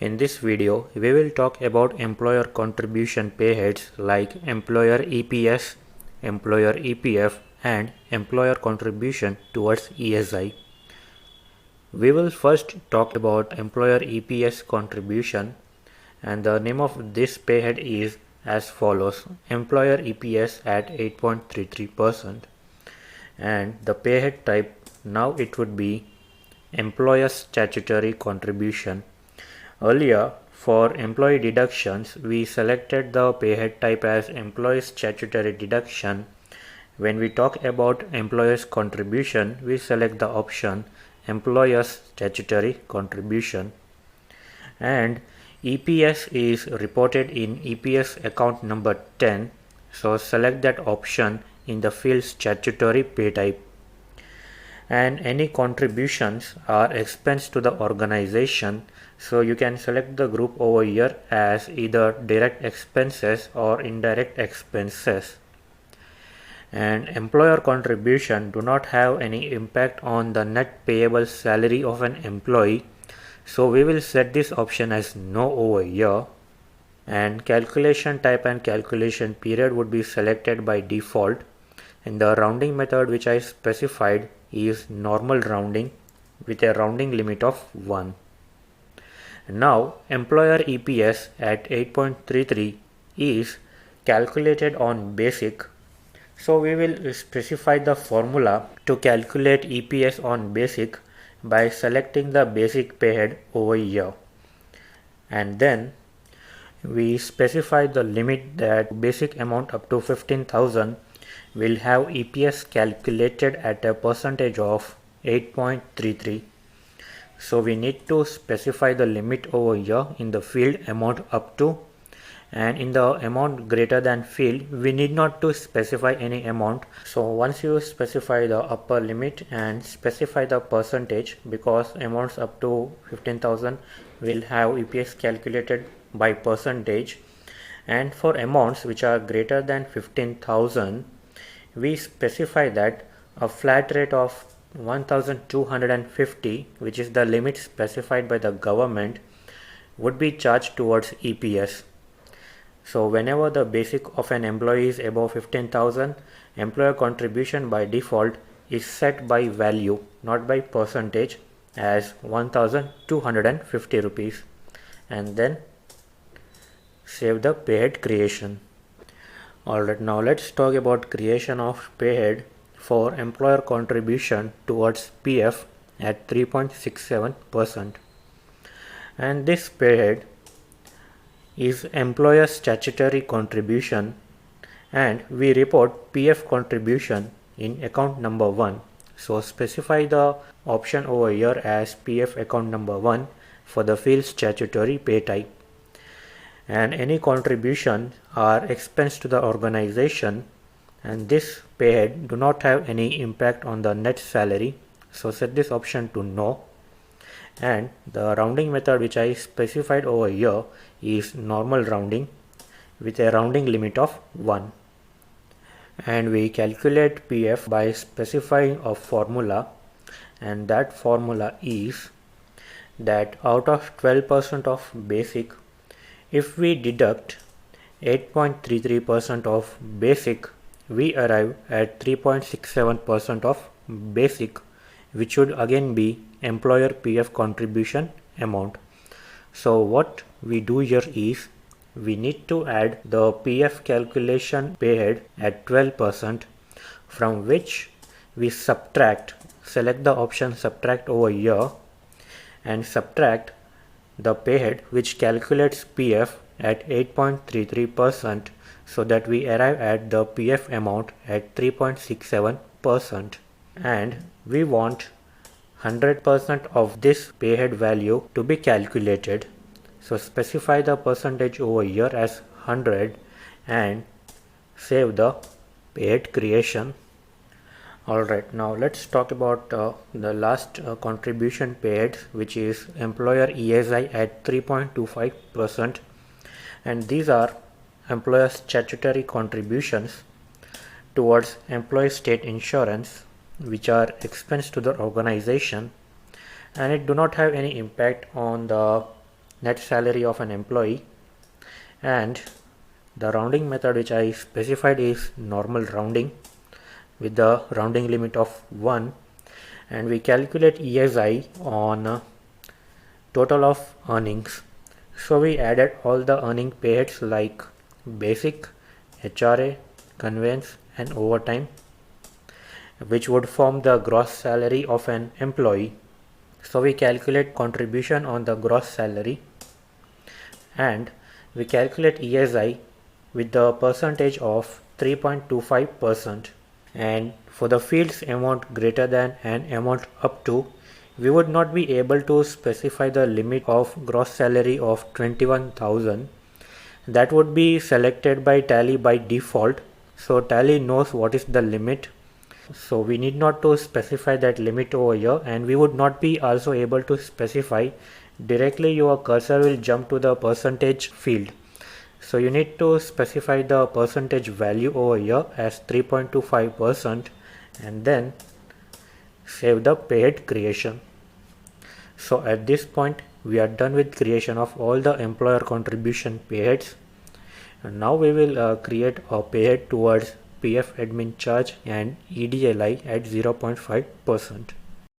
In this video, we will talk about employer contribution payheads like employer EPS, employer EPF, and employer contribution towards ESI. We will first talk about employer EPS contribution, and the name of this payhead is as follows: employer EPS at 8.33%, and the payhead type now it would be employer statutory contribution. Earlier, for employee deductions, we selected the payhead type as employee statutory deduction. When we talk about employer's contribution, we select the option employer's statutory contribution. And EPS is reported in EPS account number 10, so select that option in the field statutory pay type. And any contributions are expense to the organization, so you can select the group over here as either direct expenses or indirect expenses. And employer contribution do not have any impact on the net payable salary of an employee, so we will set this option as no over here. And calculation type and calculation period would be selected by default, and the rounding method which I specified is normal rounding with a rounding limit of 1. Now employer EPS at 8.33 is calculated on basic, so we will specify the formula to calculate EPS on basic by selecting the basic payhead over here, and then we specify the limit that basic amount up to 15,000 will have EPS calculated at a percentage of 8.33. So we need to specify the limit over here in the field amount up to, and in the amount greater than field we need not to specify any amount. So once you specify the upper limit and specify the percentage, because amounts up to 15,000 will have EPS calculated by percentage, and for amounts which are greater than 15,000 we specify that a flat rate of 1,250, which is the limit specified by the government, would be charged towards EPS. So whenever the basic of an employee is above 15,000, employer contribution by default is set by value, not by percentage, as 1,250 rupees, and then save the payhead creation. Alright, now let's talk about creation of payhead for employer contribution towards PF at 3.67%. And this payhead is employer statutory contribution, and we report PF contribution in account number 1. So specify the option over here as PF account number 1 for the field statutory pay type. And any contribution are expense to the organization, and this payhead do not have any impact on the net salary, so set this option to no. And the rounding method which I specified over here is normal rounding with a rounding limit of 1. And we calculate PF by specifying a formula, and that formula is that out of 12% of basic, if we deduct 8.33% of basic, we arrive at 3.67% of basic, which would again be employer PF contribution amount. So what we do here is we need to add the PF calculation payhead at 12%, from which we select the option subtract over here, and subtract the payhead which calculates PF at 8.33%, so that we arrive at the PF amount at 3.67%, and we want 100% of this payhead value to be calculated. So specify the percentage over here as 100 and save the payhead creation. Alright, now let's talk about the last contribution payhead, which is employer ESI at 3.25%, and these are employer statutory contributions towards employee state insurance, which are expense to the organization, and it do not have any impact on the net salary of an employee, and the rounding method which I specified is normal rounding with the rounding limit of 1, and we calculate ESI on total of earnings. So we added all the earning payheads like basic, HRA, conveyance and overtime, which would form the gross salary of an employee. So we calculate contribution on the gross salary, and we calculate ESI with the percentage of 3.25%. And for the fields amount greater than and amount up to, we would not be able to specify the limit of gross salary of 21,000. That would be selected by Tally by default. So Tally knows what is the limit. So we need not to specify that limit over here, and we would not be also able to specify directly. Your cursor will jump to the percentage field. So you need to specify the percentage value over here as 3.25% and then save the payhead creation. So at this point we are done with creation of all the employer contribution payheads, and now we will create a payhead towards PF admin charge and EDLI at 0.5%.